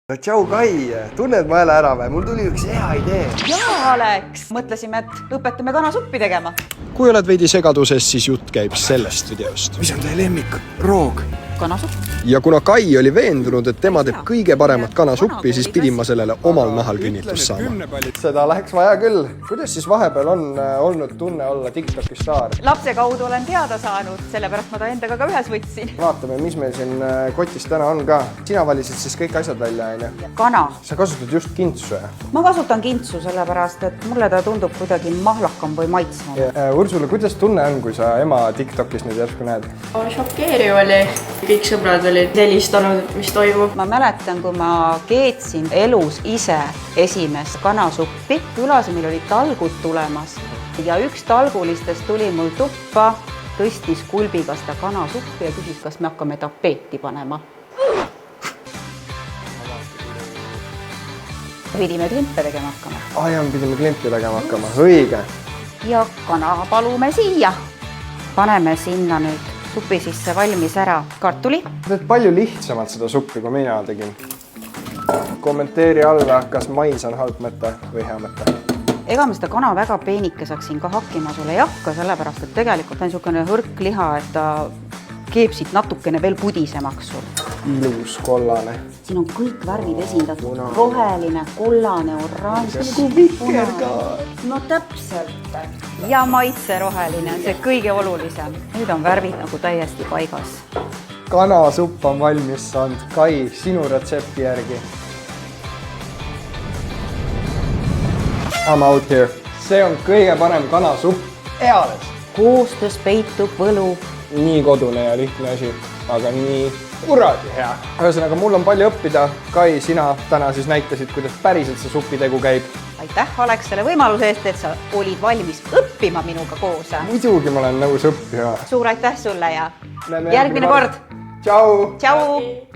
No tšau Kai, tunned ma jälle ära või? Mul tuli üks hea idee. Jaa, Alex! Mõtlesime, et õpetame kanasuppi tegema. Kui oled veidi segaduses, siis jutt käib sellest videost. Mis on teie lemmik? Roog. Kanasupp. Ja kuna Kai oli veendunud, et tema teeb kõige paremat kanasuppi, siis pidin ma sellele omal nahal kinnitust saama. Seda läheks vaja küll. Kuidas siis vahepeal on olnud tunne olla TikToki staar? Lapse kaudu olen teada saanud, sellepärast ma ta endaga ka ühes võtsin. Vaatame, mis meil siin kotis täna on ka. Sina valisid siis kõik asjad välja, aine? Kana. Sa kasutad just kintsu, jah? Ma kasutan kintsu sellepärast, et mulle ta tundub kuidagi mahlakam või maitsvam. Ursula, kuidas tunne on, kui sa ema TikTokis nüüd järsku näed? Šokeeriv oli. Kõik sõbrad olid helistanud, mis toimub. Ma mäletan, kui ma keetsin elus ise esimest kanasuppi. Külas meil olid talgud tulemas ja üks talgulistest tuli mul tuppa, tõstis kulbiga seda kanasuppi ja küsis, kas me hakkame tapeeti panema. Pidime klimpe tegema hakkama. Pidime klimpi tegema hakkama, õige. Ja kana palume siia. Paneme sinna nüüd supi sisse valmis ära kartuli. Teed palju lihtsamalt seda suppi, kui mina tegin. Kommenteeri alla, kas mais on halb mõte või hea mõte. Ega me seda kana väga peenikeseks siin ka hakkima sulle ei hakka, sellepärast, et tegelikult on niisugune hõrk liha, et ta keeb siit natukene veel pudisemaks sul. Ilus kollane. Siin on kõik värvid esindatud. Roheline, kollane, oranž. Nagu viker ka. No täpselt. Ja maitse roheline, see kõige olulisem. Nüüd on värvid nagu täiesti paigas. Kanasupp on valmis saanud. Kai, sinu retsepti järgi. I'm out here. See on kõige parem kanasupp eales. Koostöös peitub võlu. Nii kodune ja lihtne asi, aga nii kuradi hea. Ühesõnaga, mul on palju õppida. Kai, sina täna siis näitasid, kuidas päriselt see supitegu käib. Aitäh, Alex, selle võimaluse eest, et sa olid valmis õppima minuga koos. Muidugi ma olen nõus õppima. Suur aitäh sulle ja Näeme järgmine kord. Tšau! Tšau!